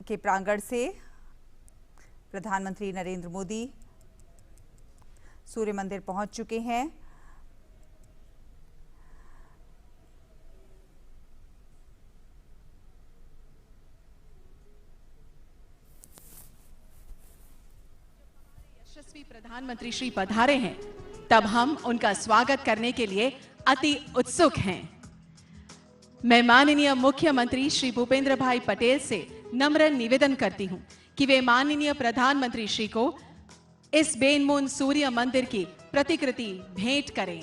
के प्रांगण से प्रधानमंत्री नरेंद्र मोदी सूर्य मंदिर पहुंच चुके हैं। यशस्वी प्रधानमंत्री श्री पधारे हैं, तब हम उनका स्वागत करने के लिए अति उत्सुक हैं। मैं माननीय मुख्यमंत्री श्री भूपेंद्र भाई पटेल से नम्र निवेदन करती हूं कि वे माननीय प्रधानमंत्री श्री को इस बेनमून सूर्य मंदिर की प्रतिकृति भेंट करें।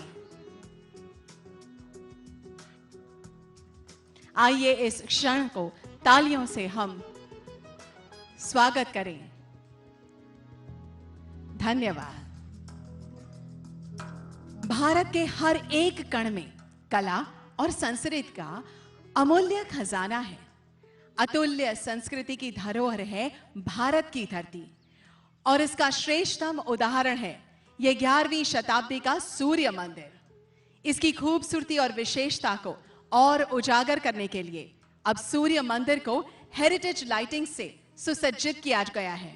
आइए इस क्षण को तालियों से हम स्वागत करें। धन्यवाद। भारत के हर एक कण में कला और संस्कृति का अमूल्य खजाना है। अतुल्य संस्कृति की धरोहर है भारत की धरती, और इसका श्रेष्ठतम उदाहरण है यह 11वीं शताब्दी का सूर्य मंदिर। इसकी खूबसूरती और विशेषता को और उजागर करने के लिए अब सूर्य मंदिर को हेरिटेज लाइटिंग से सुसज्जित किया गया है,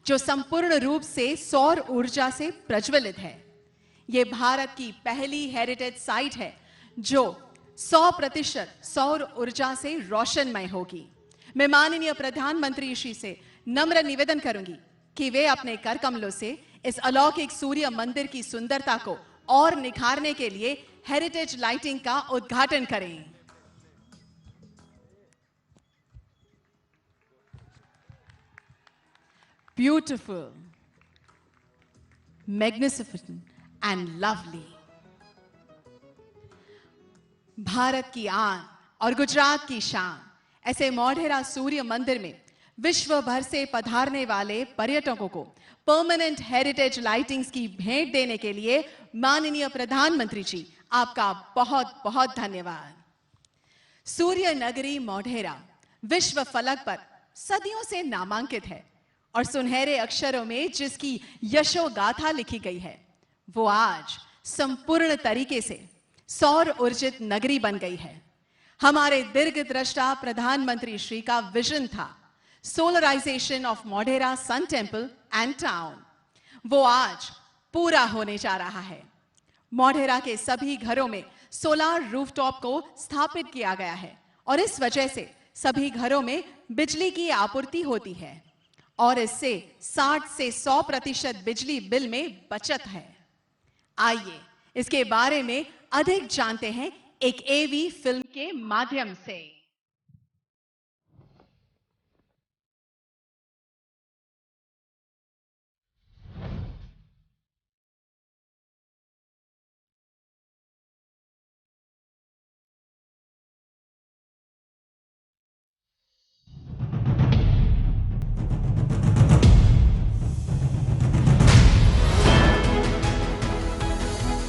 जो संपूर्ण रूप से सौर ऊर्जा से प्रज्वलित है। यह भारत की पहली हेरिटेज साइट है जो 100% सौर ऊर्जा से रोशनमय होगी। मैं माननीय प्रधानमंत्री श्री से नम्र निवेदन करूंगी कि वे अपने कर कमलों से इस अलौकिक सूर्य मंदिर की सुंदरता को और निखारने के लिए हेरिटेज लाइटिंग का उद्घाटन करें। Beautiful, magnificent and lovely. Bharat की आन और गुजरात की शान, ऐसे मोढेरा सूर्य मंदिर में विश्व भर से पधारने वाले पर्यटकों को परमानेंट हेरिटेज लाइटिंग्स की भेंट देने के लिए माननीय प्रधानमंत्री जी आपका बहुत बहुत धन्यवाद। सूर्य नगरी मोढेरा विश्व फलक पर सदियों से नामांकित है, और सुनहरे अक्षरों में जिसकी यशोगाथा लिखी गई है, वो आज संपूर्ण तरीके से सौर ऊर्जित नगरी बन गई है। हमारे दीर्घदृष्टा प्रधानमंत्री श्री का विजन था solarisation of Modhera sun temple and town. वो आज पूरा होने जा रहा है। मोढेरा के सभी घरों में सोलर रूफटॉप को स्थापित किया गया है, और इस वजह से सभी घरों में बिजली की आपूर्ति होती है, और इससे 60 से 100% बिजली बिल में बचत है। आइए इसके बारे में अधिक जानते हैं एक एवी फिल्म के माध्यम से।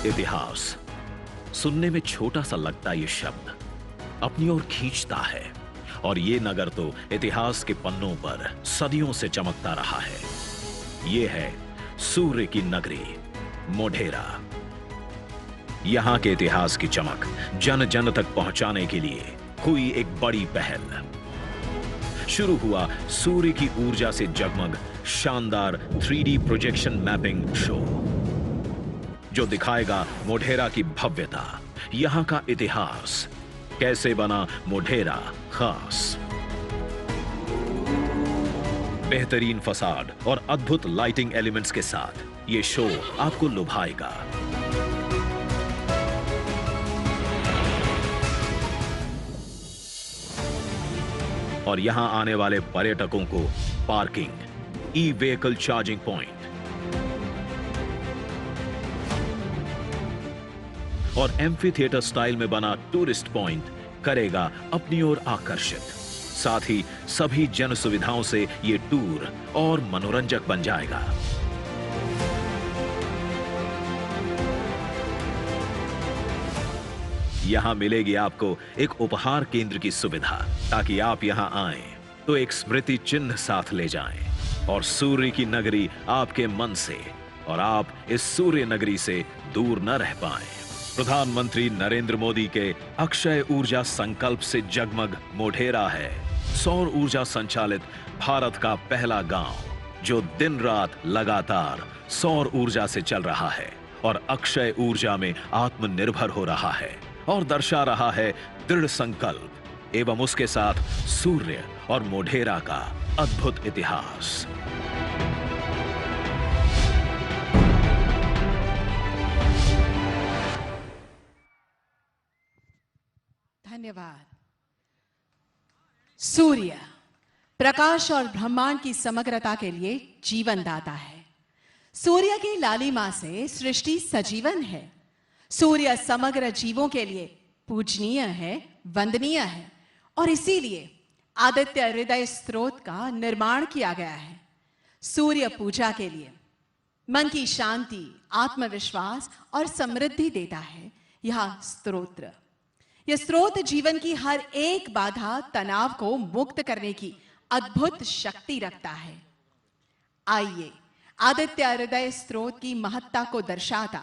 इतिहास सुनने में छोटा सा लगता ये शब्द अपनी ओर खींचता है, और ये नगर तो इतिहास के पन्नों पर सदियों से चमकता रहा है। ये है सूर्य की नगरी मोढेरा। यहां के इतिहास की चमक जन जन तक पहुंचाने के लिए हुई एक बड़ी पहल। शुरू हुआ सूर्य की ऊर्जा से जगमग शानदार 3D प्रोजेक्शन मैपिंग शो, जो दिखाएगा मोढेरा की भव्यता, यहां का इतिहास, कैसे बना मोढेरा खास। बेहतरीन फसाड और अद्भुत लाइटिंग एलिमेंट्स के साथ यह शो आपको लुभाएगा। और यहां आने वाले पर्यटकों को parking, e vehicle charging point और एम्फी थिएटर स्टाइल में बना टूरिस्ट पॉइंट करेगा अपनी ओर आकर्षित। साथ ही सभी जन सुविधाओं से ये टूर और मनोरंजक बन जाएगा। यहां मिलेगी आपको एक उपहार केंद्र की सुविधा, ताकि आप यहां आएं तो एक स्मृति चिन्ह साथ ले जाएं, और सूर्य की नगरी आपके मन से और आप इस सूर्य नगरी से दूर न रह पाएं। प्रधानमंत्री नरेंद्र मोदी के अक्षय ऊर्जा संकल्प से जगमग मोढेरा है सौर ऊर्जा संचालित भारत का पहला गांव जो दिन रात लगातार सौर ऊर्जा से चल रहा है और अक्षय ऊर्जा में आत्मनिर्भर हो रहा है और दर्शा रहा है दृढ़ संकल्प एवं उसके साथ सूर्य और मोढेरा का अद्भुत इतिहास। धन्यवाद। सूर्य प्रकाश और ब्रह्मांड की समग्रता के लिए जीवन दाता है। सूर्य की लालिमा से सृष्टि सजीवन है। सूर्य समग्र जीवों के लिए पूजनीय है, वंदनीय है और इसीलिए आदित्य हृदय स्त्रोत का निर्माण किया गया है। सूर्य पूजा के लिए मन की शांति, आत्मविश्वास और समृद्धि देता है यह स्तोत्र। यह स्रोत जीवन की हर एक बाधा, तनाव को मुक्त करने की अद्भुत शक्ति रखता है। आइए आदित्य हृदय स्रोत की महत्ता को दर्शाता,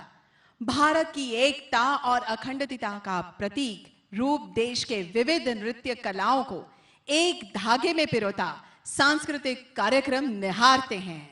भारत की एकता और अखंडता का प्रतीक रूप देश के विविध नृत्य कलाओं को एक धागे में पिरोता सांस्कृतिक कार्यक्रम निहारते हैं।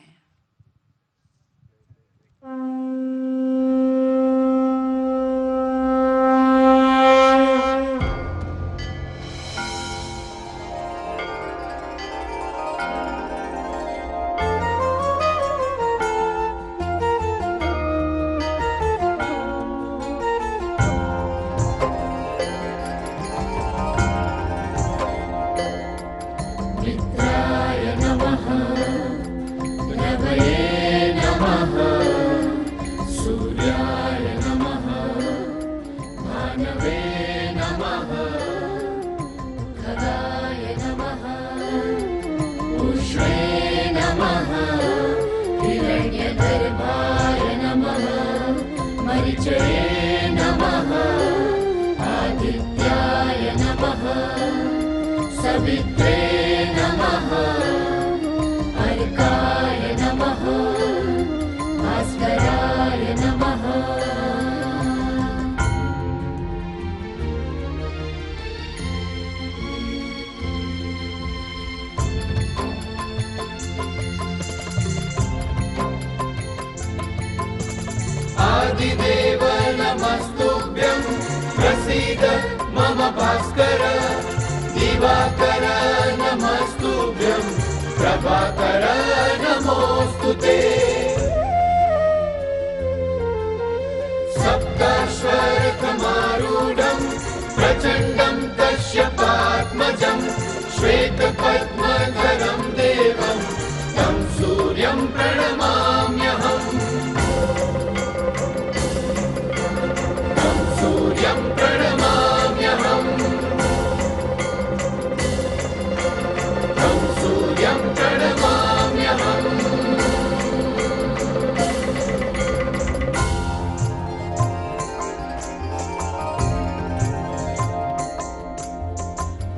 आदिदेव नमस्तुभ्यं प्रसीद मम भास्कर। दिवाकर नमस्तुभ्यं प्रभाकर नमोस्तुते। सप्ताश्वरथमारूढं प्रचण्डं कश्यपात्मजं श्वेतपद्मधरं देवं तं सूर्यं प्रणमाम्यहम्। सूर्यं प्रणमाम्यहम्। तं सूर्यं प्रणमाम्यहम्।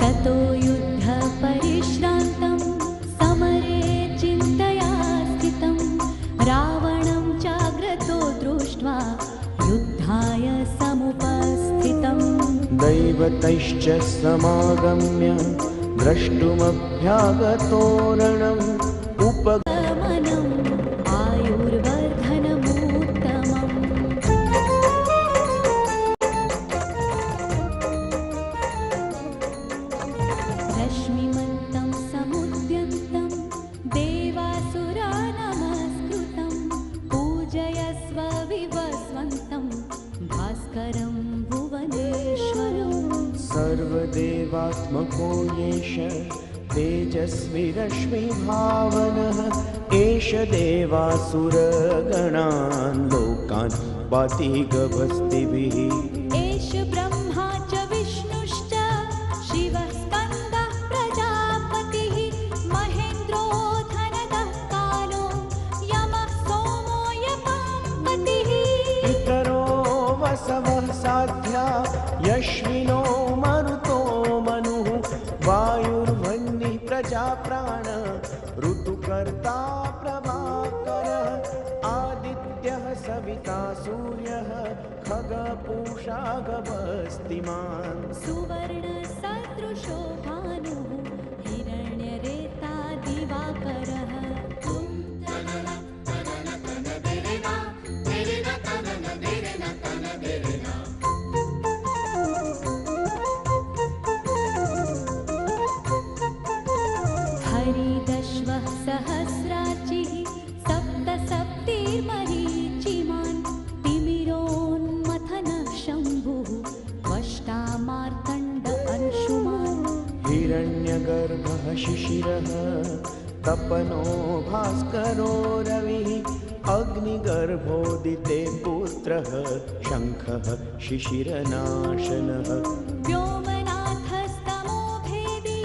ततो युद्धपरिश्रान्तं समरे चिन्तया स्थितं रावणं चाग्रतो दृष्ट्वा युद्धाय समुपस्थितम्। दैवतैश्च समागम्य द्रष्टुमभ्यागतोरणम् उपगमनम् आयुर्वर्धनमुत्तमम्। रश्मिमन्तं समुद्यन्तं देवासुरा नमस्कृतं पूजयस्व विवस्वन्तं भास्करं भुवनेश्वरम्। सर्वदेवात्मको येष तेजस्वी रश्मिभावनः एष देवासुरगणान् लोकान् पाति गभस्तिभिः। एष ब्रह्मा च विष्णुश्च शिवः स्कन्दः प्रजापतिः महेन्द्रो धनदः कालो यमः सोमो यमापतिः। पितरो वसवः साध्या यश्विनो मरुतो मनुः वायुर्वह्निः प्रजाप्राण ऋतुकर्ता प्रभाकरः आदित्यः सविता सूर्यः खगपूषा गभस्तिमान्। सुवर्णसदृशो भानुः परिदश्वः सहस्राचिः सप्त सप्तिर्मरीचिमान् तिमिरोन्मथनः शम्भुः त्वष्टा मार्तण्ड अंशुमान् हिरण्यगर्भः शिशिरः तपनो भास्करो रविः अग्निगर्भोदिते पुत्रः शङ्खः शिशिरनाशनः व्योमनाथस्तमो भेदी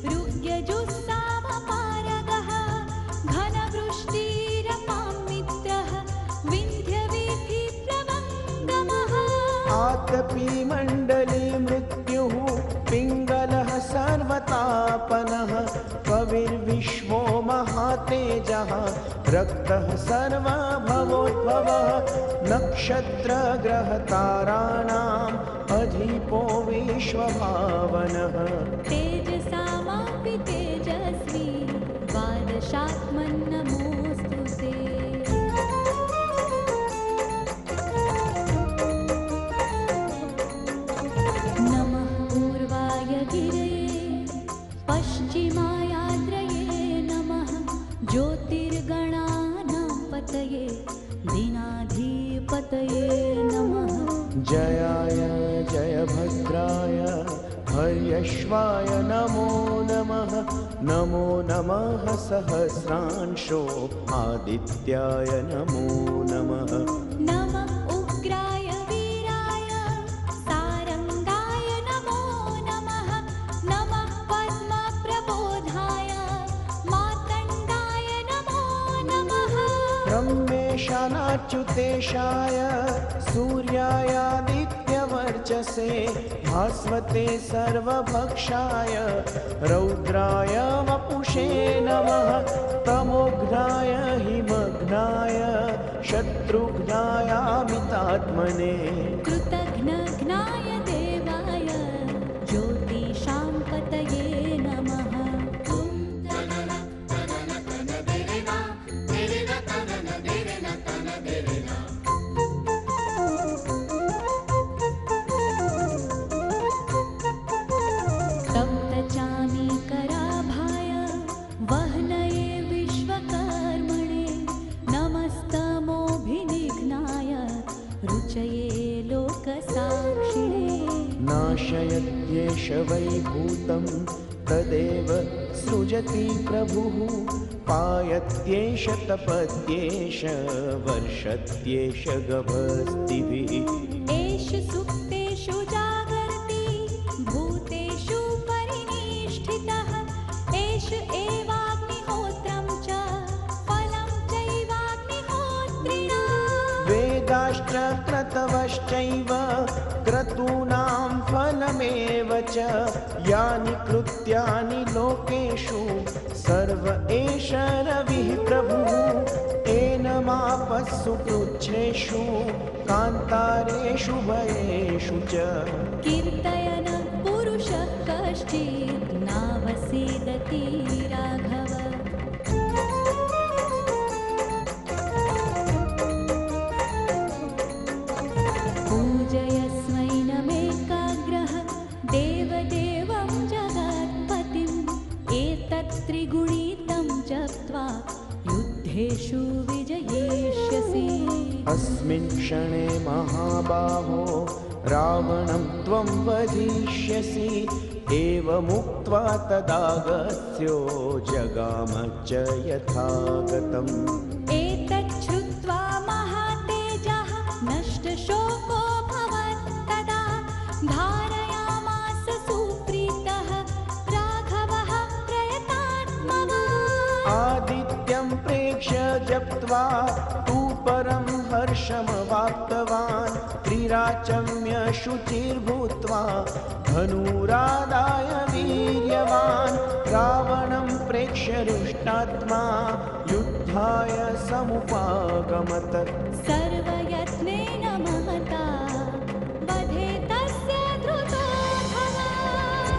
ऋग्यजुस्सामपारगः घनवृष्टिरपां मित्रः विन्ध्यवीथिप्लवङ्गमः आतपी मण्डले मृत्युः पिङ्गलः सर्वतापनः कविर्विश्वो महातेजः रक्तः सर्वभवोद्भवः नक्षत्रग्रहताराणाम् अधिपो विश्वभावनः तेजसामापि तेजस्वी द्वादशात्मन्नमोऽस्तु ते नमः पूर्वाय गिरये पश्चिमायाद्रये नमः ज्योतिर्गणानां पतये दीनाधिपतये नमः जयाय जयभद्राय हर्यश्वाय नमो नमः नमो नमः सहस्रांशो आदित्याय नमो नमः नमः उग्राय वीराय सारङ्गाय नमो नमः नमः पद्मप्रबोधाय मार्तण्डाय नमो नमः ब्रह्मेशानाच्युतेशाय सूर्यायादित्यवर्चसे भास्वते सर्वभक्षाय रौद्राय वपुषे नमः तमोघ्नाय हिमघ्नाय शत्रुघ्नायामितात्मने कृतघ्नघ्नाय देवाय ज्योतिषां पतये नमः सप्तचामीकराभाय वह्नये विश्वकर्मणे नमस्तमोभिनिघ्नाय रुचये लोकसाक्षिणे नाशयत्येष वैभूतं तदेव सृजति प्रभुः पायत्येष तपत्येष वर्षत्येष गभस्तिभिः एष सुप्तेषु जागर्ति भूतेषु परिनिष्ठितः एष एवाग्निहोत्रं च फलं चैवाग्निहोत्रिणा वेदाश्चक्रतवश्चैव क्रतूनां फलमेव च यानि कृत्यानि लोकेषु सर्व एष रविः प्रभुः एनमापस्सु कृच्छ्रेषु कान्तारेषु भयेषु च कीर्तयन् पुरुषः कश्चित् नावसीदति राघव पूजयस्वैनमेकाग्रः देवदेवं जगत्पतिम् एतत् त्रिगुणितं जप्त्वा युद्धेषु विजयिष्यसि अस्मिन् क्षणे महाबाहो रावणं त्वं वधिष्यसि एवमुक्त्वा तदागत्यो जगाम च यथागतम् एतत् श्रुत्वा महातेजः नष्टशोको भवत्तदा धारयामास सुप्रीतः राघवः प्रयतात्मवान् आदित्यं प्रेक्ष्य जप्त्वा तु परं हर्षमवाप्तवान् त्रिराचम्य शुचिर्भूत्वा धनुरादाय वीर्यवान् रावणं प्रेक्ष्य रुष्टात्मा युद्धाय समुपागमत सर्वयत्नेन महता वधे तस्य द्रुतो भवान्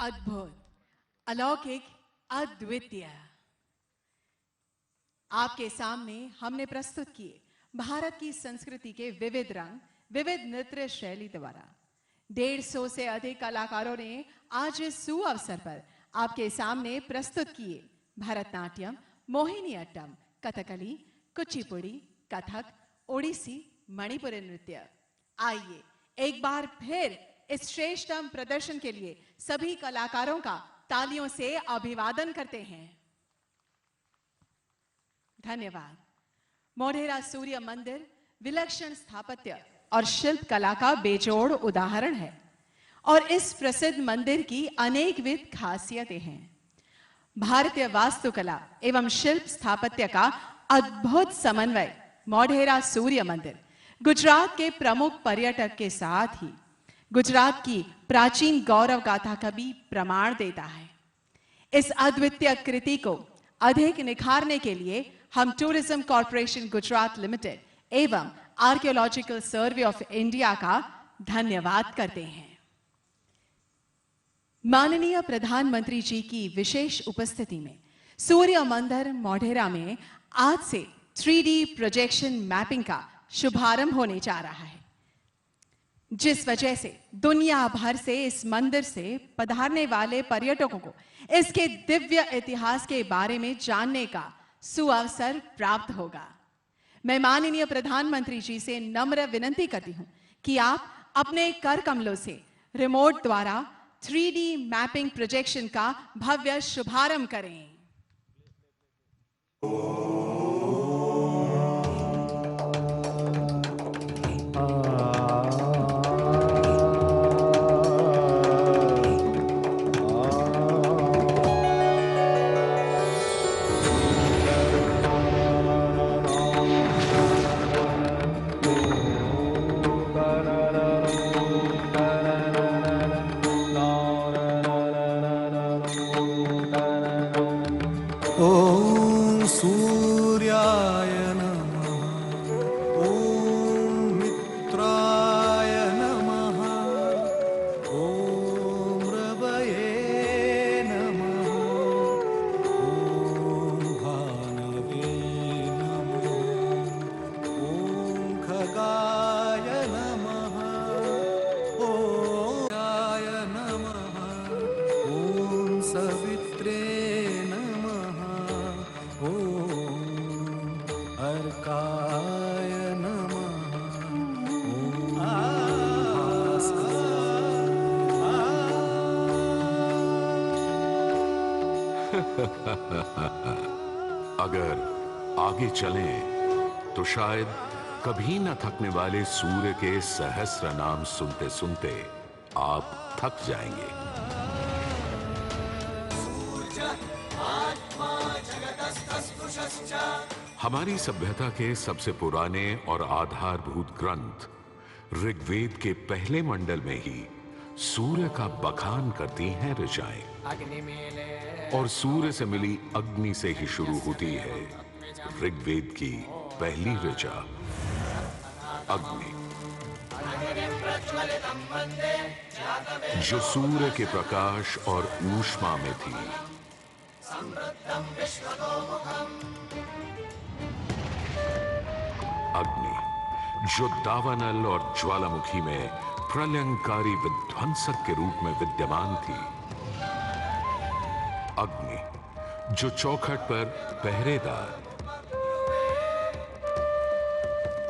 अद्भुत, अलौकिक, अद्वितीय। आपके सामने हमने प्रस्तुत किए भारत की संस्कृति के विविध रंग, विविध नृत्य शैली द्वारा। 150 से अधिक कलाकारों ने आज इस सुअवसर पर आपके सामने प्रस्तुत किए भरतनाट्यम, मोहिनीअट्टम, कथकली, कुचिपुड़ी, कथक, ओडिसी, मणिपुरी नृत्य। आइए एक बार फिर इस श्रेष्ठतम प्रदर्शन के लिए सभी कलाकारों का तालियों से अभिवादन करते हैं। धन्यवाद। मोढेरा सूर्य मंदिर विलक्षण स्थापत्य और शिल्प कला का बेजोड़ उदाहरण है और इस प्रसिद्ध मंदिर की अनेकविध खासियतें हैं। भारतीय वास्तुकला एवं शिल्प स्थापत्य का अद्भुत समन्वय मोढेरा सूर्य मंदिर गुजरात के प्रमुख पर्यटक के साथ ही गुजरात की प्राचीन गौरव गाथा का भी प्रमाण देता है। इस अद्वितीय कृति को अधिक निखारने के लिए हम टूरिज्म कॉर्पोरेशन गुजरात लिमिटेड एवं आर्कियोलॉजिकल सर्वे ऑफ इंडिया का धन्यवाद करते हैं। माननीय प्रधानमंत्री जी की विशेष उपस्थिति में सूर्य मंदिर मोढेरा में आज से 3D प्रोजेक्शन मैपिंग का शुभारंभ होने जा रहा है, जिस वजह से दुनिया भर से इस मंदिर से पधारने वाले पर्यटकों को इसके दिव्य इतिहास के बारे में जानने का सुअवसर प्राप्त होगा। मैं माननीय प्रधानमंत्री जी से नम्र विनती करती हूं कि आप अपने कर कमलों से रिमोट द्वारा 3D मैपिंग प्रोजेक्शन का भव्य शुभारंभ करें। ॐ सूर्याय नमः, ॐ मित्राय नमः, ॐ रवये नमः, ॐ भानवे नमः, ॐ खगाय नमः, ॐ गाय नमः, ॐ सवित्रे अर्काय नमः, अगर आगे चलें तो शायद कभी न थकने वाले सूर्य के सहस्र नाम सुनते सुनते आप थक जाएंगे। हमारी सभ्यता के सबसे पुराने और आधारभूत ग्रंथ ऋग्वेद के पहले मंडल में ही सूर्य का बखान करती हैं ऋचाएं, और सूर्य से मिली अग्नि से ही शुरू होती है ऋग्वेद की पहली ऋचा अग्नि, जो सूर्य के प्रकाश और ऊष्मा में थी। अग्नि जो दावानल और ज्वालामुखी में प्रलयंकारी विध्वंसक के रूप में विद्यमान थी। अग्नि जो चौखट पर पहरेदार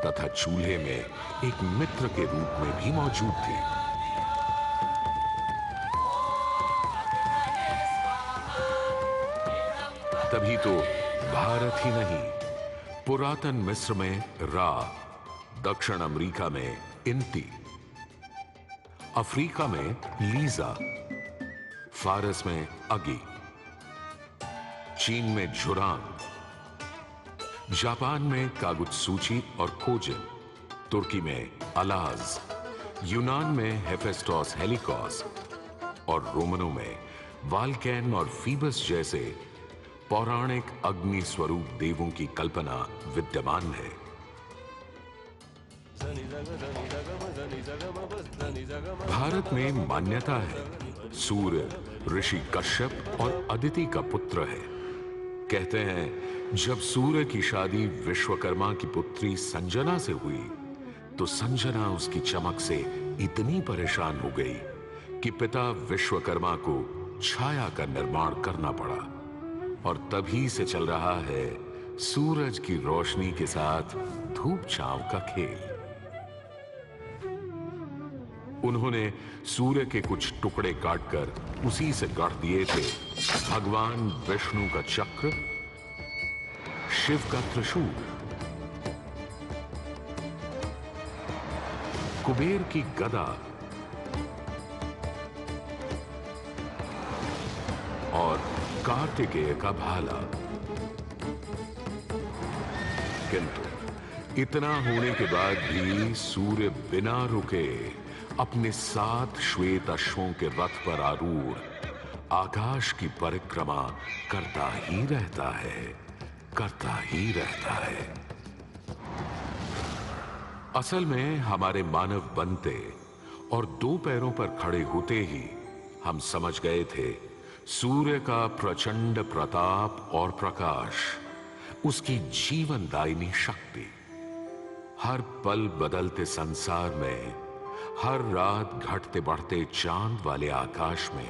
तथा चूल्हे में एक मित्र के रूप में भी मौजूद थी। तभी तो भारत ही नहीं, पुरातन मिस्र में रा, दक्षिण अमेरिका में इंती, अफ्रीका में लीजा, फारस में अगी, चीन में झुरांग, जापान में कागुत्सूची और खोजिन, तुर्की में अलाज, यूनान में हेफेस्टोस हेलिकोस और रोमनों में वाल्कैन और फीबस जैसे पौराणिक अग्नि स्वरूप देवों की कल्पना विद्यमान है। भारत में मान्यता है सूर्य ऋषि कश्यप और अदिति का पुत्र है। कहते हैं जब सूर्य की शादी विश्वकर्मा की पुत्री संजना से हुई तो संजना उसकी चमक से इतनी परेशान हो गई कि पिता विश्वकर्मा को छाया का निर्माण करना पड़ा। और तभी से चल रहा है सूरज की रोशनी के साथ धूप छांव का खेल। उन्होंने सूर्य के कुछ टुकड़े काटकर उसी से गढ़ दिए थे भगवान विष्णु का चक्र, शिव का त्रिशूल, कुबेर की गदा और कार्तिकेय का भाला। किंतु इतना होने के बाद भी सूर्य बिना रुके अपने 7 श्वेत अश्वों के रथ पर आरूढ़ आकाश की परिक्रमा करता ही रहता है, करता ही रहता है। असल में हमारे मानव बनते और 2 पैरों पर खड़े होते ही हम समझ गए थे सूर्य का प्रचंड प्रताप और प्रकाश, उसकी जीवनदायिनी शक्ति हर पल बदलते संसार में, हर रात घटते बढ़ते चांद वाले आकाश में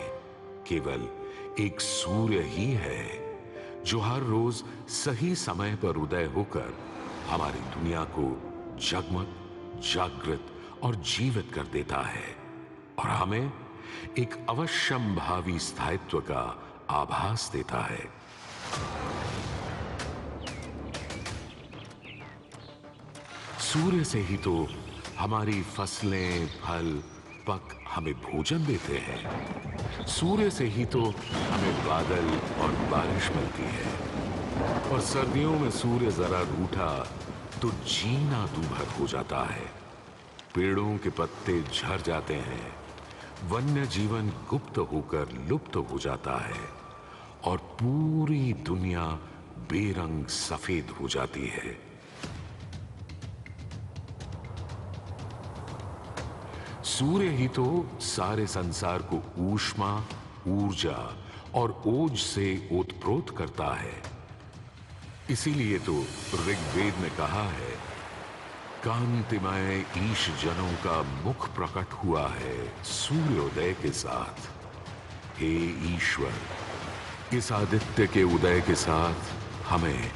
केवल एक सूर्य ही है जो हर रोज सही समय पर उदय होकर हमारी दुनिया को जगमग, जागृत और जीवित कर देता है और हमें एक अवश्यंभावी स्थायित्व का आभास देता है। सूर्य से ही तो हमारी फसलें, फल, पक हमें भोजन देते हैं। सूर्य से ही तो हमें बादल और बारिश मिलती है। और सर्दियों में सूर्य जरा रूठा तो जीना दूभर हो जाता है। पेड़ों के पत्ते झड़ जाते हैं, वन्य जीवन गुप्त होकर लुप्त हो जाता है और पूरी दुनिया बेरंग सफेद हो जाती है। सूर्य ही तो सारे संसार को ऊष्मा, ऊर्जा और ओज से ओतप्रोत करता है। इसीलिए तो ऋग्वेद में कहा है, कांतिमय ईश जनों का मुख प्रकट हुआ है सूर्योदय के साथ। हे ईश्वर, इस आदित्य के उदय के साथ हमें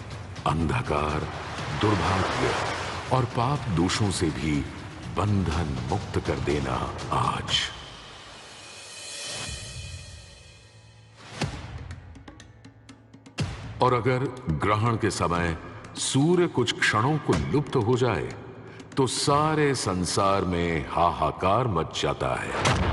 अंधकार, दुर्भाग्य और पाप दोषों से भी बंधन मुक्त कर देना आज। और अगर ग्रहण के समय सूर्य कुछ क्षणों को लुप्त हो जाए तो सारे संसार में हाहाकार मच जाता है।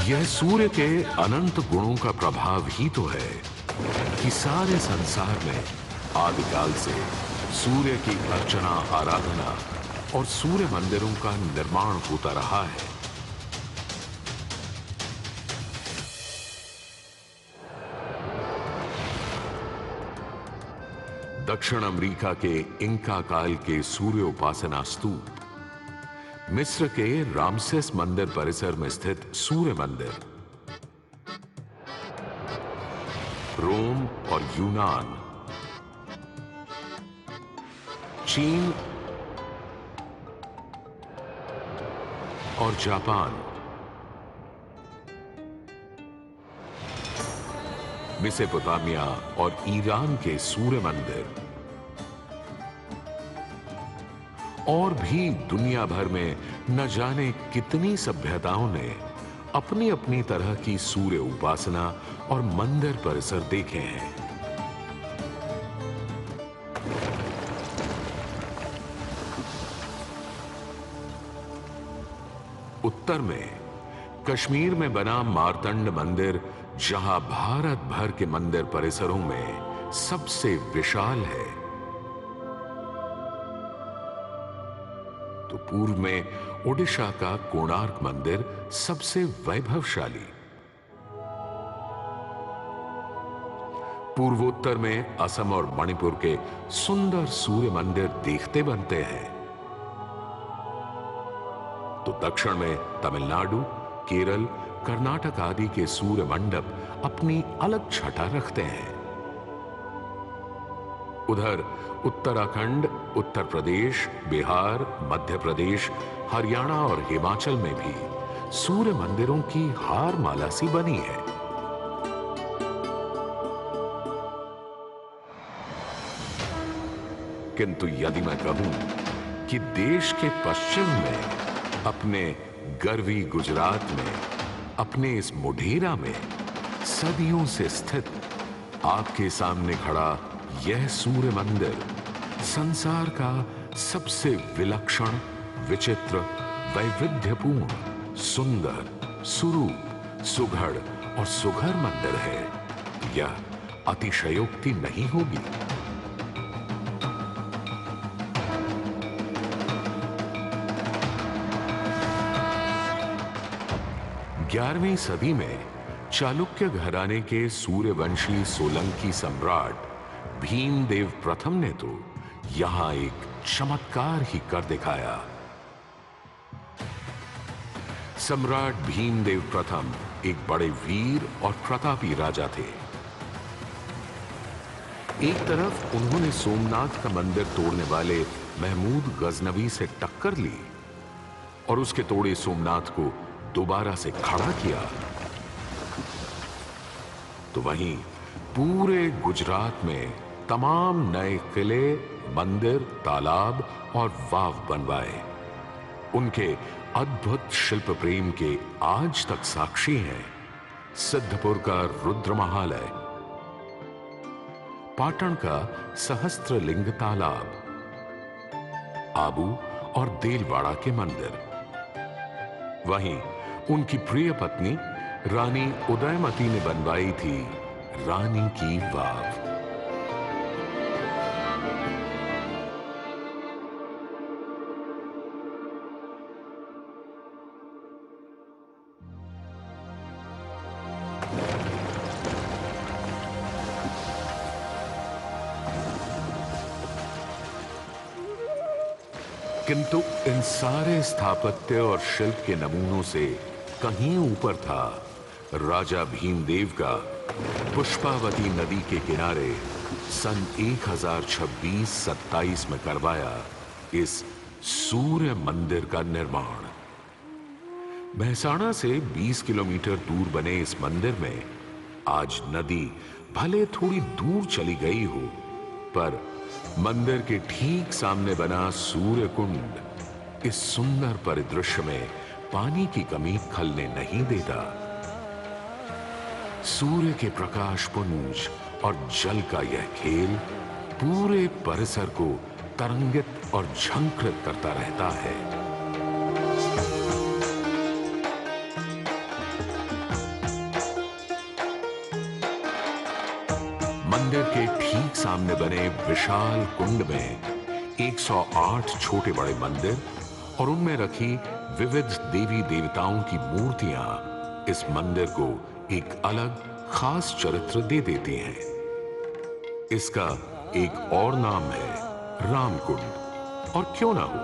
यह सूर्य के अनंत गुणों का प्रभाव ही तो है कि सारे संसार में आदिकाल से सूर्य की अर्चना, आराधना और सूर्य मंदिरों का निर्माण होता रहा है। दक्षिण अमेरिका के इंका काल के सूर्य उपासना स्तूप, मिस्र के रामसेस मंदिर परिसर में स्थित सूर्य मंदिर, रोम और यूनान, चीन और जापान, मेसोपोटामिया और ईरान के सूर्य मंदिर और भी दुनिया भर में न जाने कितनी सभ्यताओं ने अपनी अपनी तरह की सूर्य उपासना और मंदिर परिसर देखे हैं। उत्तर में कश्मीर में बना मार्तंड मंदिर, जहां भारत भर के मंदिर परिसरों में सबसे विशाल है, तो पूर्व में ओडिशा का कोणार्क मंदिर सबसे वैभवशाली। पूर्वोत्तर में असम और मणिपुर के सुंदर सूर्य मंदिर देखते बनते हैं, तो दक्षिण में तमिलनाडु, केरल, कर्नाटक आदि के सूर्य मंडप अपनी अलग छटा रखते हैं। उधर उत्तराखंड, उत्तर प्रदेश, बिहार, मध्य प्रदेश, हरियाणा और हिमाचल में भी सूर्य मंदिरों की हार माला सी बनी है। किंतु यदि मैं कहूं कि देश के पश्चिम में, अपने गर्वी गुजरात में, अपने इस मोढेरा में सदियों से स्थित आपके सामने खड़ा यह सूर्य मंदिर संसार का सबसे विलक्षण, विचित्र, वैविध्यपूर्ण, सुंदर, सुरूप, सुघड़ और सुघर मंदिर है, यह अतिशयोक्ति नहीं होगी। 11वीं सदी में चालुक्य घराने के सूर्यवंशी सोलंकी सम्राट भीमदेव प्रथम ने तो यहां एक चमत्कार ही कर दिखाया। सम्राट भीमदेव प्रथम एक बड़े वीर और प्रतापी राजा थे। एक तरफ उन्होंने सोमनाथ का मंदिर तोड़ने वाले महमूद गजनवी से टक्कर ली और उसके तोड़े सोमनाथ को दोबारा से खड़ा किया, तो वहीं पूरे गुजरात में तमाम नए किले, मंदिर, तालाब और वाव बनवाए। उनके अद्भुत शिल्प प्रेम के आज तक साक्षी हैं सिद्धपुर का रुद्रमहालय, पाटन का सहस्त्रलिंग तालाब, आबू और देलवाड़ा के मंदिर। वहीं उनकी प्रिय पत्नी रानी उदयमती ने बनवाई थी रानी की वाव। किंतु इन सारे स्थापत्य और शिल्प के नमूनों से कहीं ऊपर था राजा भीमदेव का पुष्पावती नदी के किनारे सन 1026-27 में करवाया इस सूर्य मंदिर का निर्माण। महसाणा से 20 किलोमीटर दूर बने इस मंदिर में आज नदी भले थोड़ी दूर चली गई हो, पर मंदिर के ठीक सामने बना सूर्य कुंड इस सुंदर परिदृश्य में पानी की कमी खलने नहीं देता। सूर्य के प्रकाश पुंज और जल का यह खेल पूरे परिसर को तरंगित और झंकृत करता रहता है। मंदिर के ठीक सामने बने विशाल कुंड में 108 छोटे बड़े मंदिर और उनमें रखी विविध देवी देवताओं की मूर्तियां इस मंदिर को एक अलग खास चरित्र दे देती हैं। इसका एक और नाम है रामकुंड, और क्यों ना हो,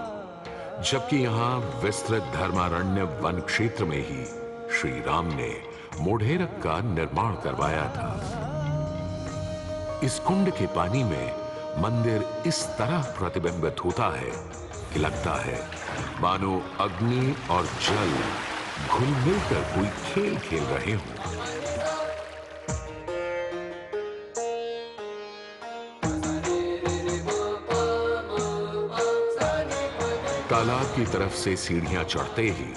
जबकि यहां विस्तृत धर्मारण्य वन क्षेत्र में ही श्री राम ने मोढेरक का निर्माण करवाया था। इस कुंड के पानी में मंदिर इस तरह प्रतिबिंबित होता है कि लगता है मानो अग्नि और जल घुल मिलकर कोई खेल खेल रहे हों। तालाब की तरफ से सीढ़ियां चढ़ते ही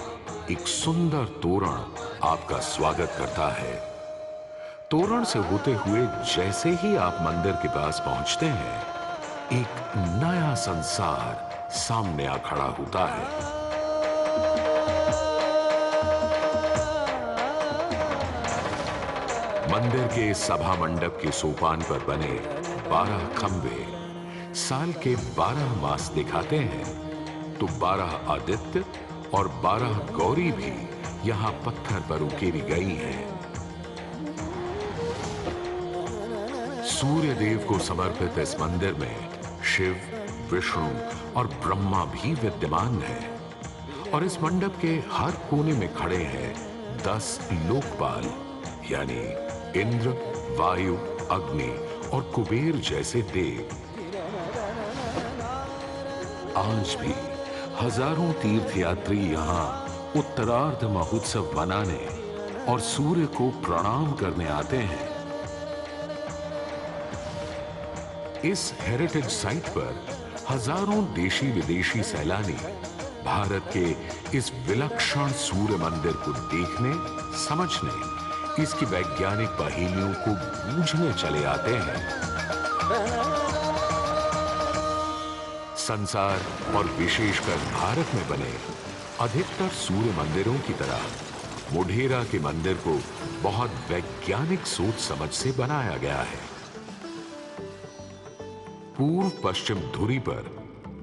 एक सुंदर तोरण आपका स्वागत करता है। तोरण से होते हुए जैसे ही आप मंदिर के पास पहुंचते हैं, एक नया संसार सामने आ खड़ा होता है। मंदिर के सभा मंडप के सोपान पर बने 12 खंबे साल के 12 मास दिखाते हैं, तो 12 आदित्य और 12 गौरी भी यहां पत्थर पर उकेरी गई हैं। सूर्य देव को समर्पित इस मंदिर में शिव, विष्णु और ब्रह्मा भी विद्यमान है और इस मंडप के हर कोने में खड़े हैं 10 लोकपाल यानी इंद्र, वायु, अग्नि और कुबेर जैसे देव। आज भी हजारों तीर्थयात्री यहाँ उत्तरार्ध महोत्सव मनाने और सूर्य को प्रणाम करने आते हैं। इस हेरिटेज साइट पर हजारों देशी विदेशी सैलानी भारत के इस विलक्षण सूर्य मंदिर को देखने, समझने, इसकी वैज्ञानिक पहेलियों को बूझने चले आते हैं। संसार और विशेषकर भारत में बने अधिकतर सूर्य मंदिरों की तरह मोढेरा के मंदिर को बहुत वैज्ञानिक सोच समझ से बनाया गया है। पूर्व पश्चिम धुरी पर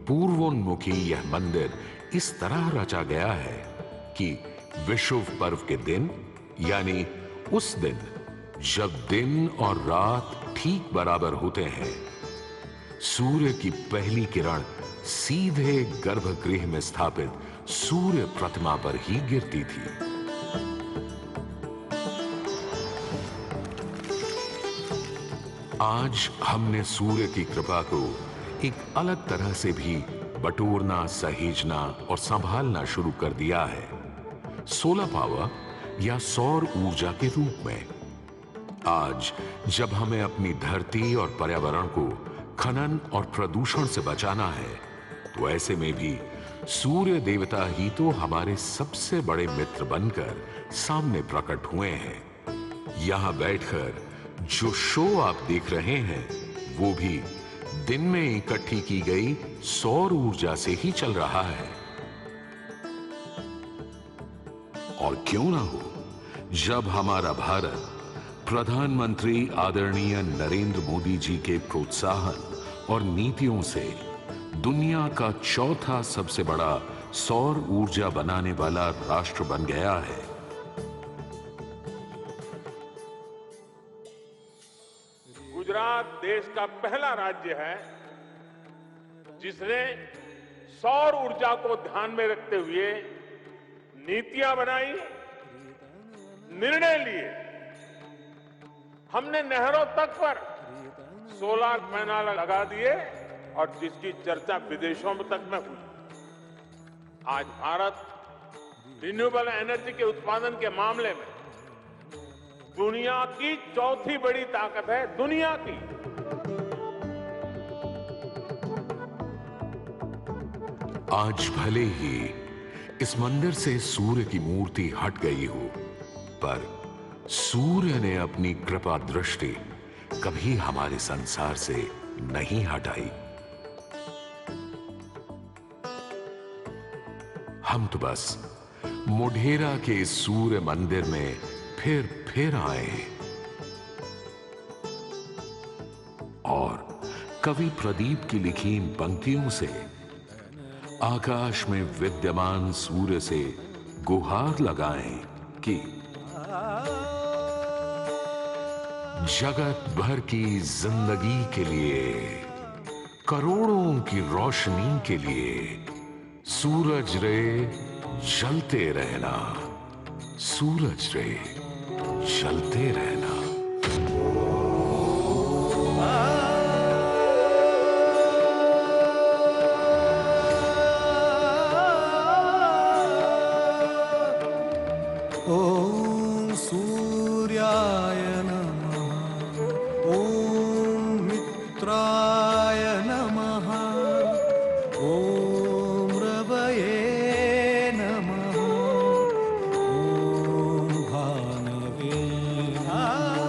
पूर्वोन्मुखी यह मंदिर इस तरह रचा गया है कि विषुव पर्व के दिन यानी उस दिन जब दिन और रात ठीक बराबर होते हैं, सूर्य की पहली किरण सीधे गर्भगृह में स्थापित सूर्य प्रतिमा पर ही गिरती थी। आज हमने सूर्य की कृपा को एक अलग तरह से भी बटोरना, सहेजना और संभालना शुरू कर दिया है, सोलर पावर या सौर ऊर्जा के रूप में। आज जब हमें अपनी धरती और पर्यावरण को खनन और प्रदूषण से बचाना है, तो ऐसे में भी सूर्य देवता ही तो हमारे सबसे बड़े मित्र बनकर सामने प्रकट हुए हैं। यहां बैठकर जो शो आप देख रहे हैं, वो भी दिन में इकट्ठी की गई सौर ऊर्जा से ही चल रहा है। और क्यों ना हो, जब हमारा भारत प्रधानमंत्री आदरणीय नरेंद्र मोदी जी के प्रोत्साहन और नीतियों से दुनिया का चौथा सबसे बड़ा सौर ऊर्जा बनाने वाला राष्ट्र बन गया है। गुजरात देश का पहला राज्य है जिसने सौर ऊर्जा को ध्यान में रखते हुए नीतियां बनाई, निर्णय लिए। हमने नहरों तक पर सोलर पैनल लगा दिए और जिसकी चर्चा विदेशों में तक में हुई। आज भारत रिन्यूएबल एनर्जी के उत्पादन के मामले में दुनिया की चौथी बड़ी ताकत है, दुनिया की। आज भले ही इस मंदिर से सूर्य की मूर्ति हट गई हो, पर सूर्य ने अपनी कृपा दृष्टि कभी हमारे संसार से नहीं हटाई। हम तो बस मोढेरा के इस सूर्य मंदिर में फिर आए और कवि प्रदीप की लिखी इन पंक्तियों से आकाश में विद्यमान सूर्य से गुहार लगाएं कि जगत भर की जिंदगी के लिए, करोड़ों की रोशनी के लिए सूरज रे जलते रहना, सूरज रे जलते रहना। ओम सूर्याय नमः, ओम मित्राय नमः, ओम रवये नमः, ओम भानवे नमः।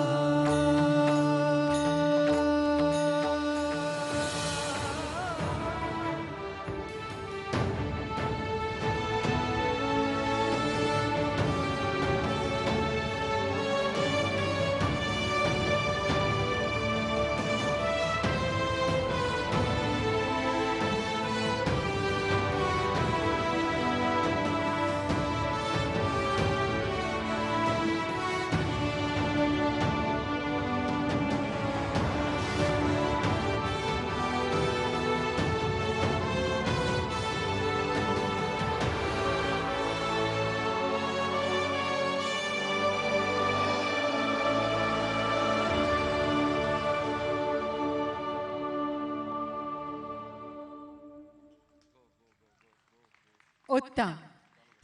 उत्तम,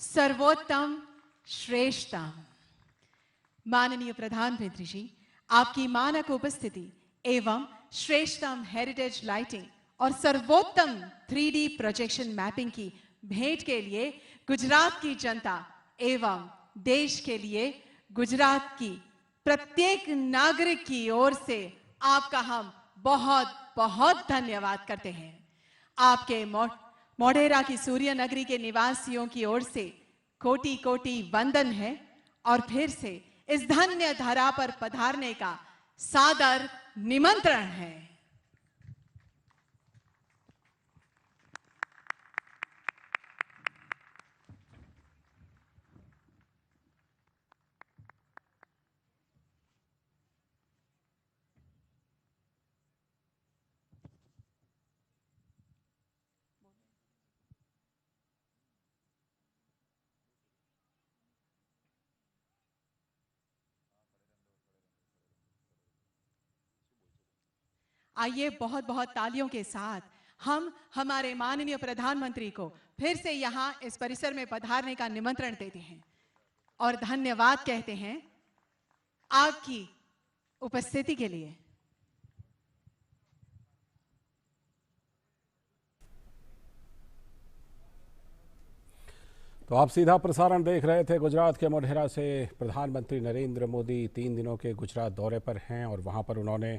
सर्वोत्तम, श्रेष्ठतम। माननीय प्रधानमंत्री जी, आपकी मानक उपस्थिति एवं श्रेष्ठतम हेरिटेज लाइटिंग और सर्वोत्तम 3D प्रोजेक्शन मैपिंग की भेंट के लिए गुजरात की जनता एवं देश के लिए गुजरात की प्रत्येक नागरिक की ओर से आपका हम बहुत बहुत धन्यवाद करते हैं। आपके मोढेरा की सूर्य नगरी के निवासियों की ओर से कोटि कोटि वंदन है और फिर से इस धन्य धरा पर पधारने का सादर निमंत्रण है। आइए बहुत बहुत तालियों के साथ हम हमारे माननीय प्रधानमंत्री को फिर से यहाँ इस परिसर में पधारने का निमंत्रण देते हैं और धन्यवाद कहते हैं आपकी उपस्थिति के लिए। तो आप सीधा प्रसारण देख रहे थे गुजरात के मोढेरा से। प्रधानमंत्री नरेंद्र मोदी 3 दिनों के गुजरात दौरे पर हैं और वहां पर उन्होंने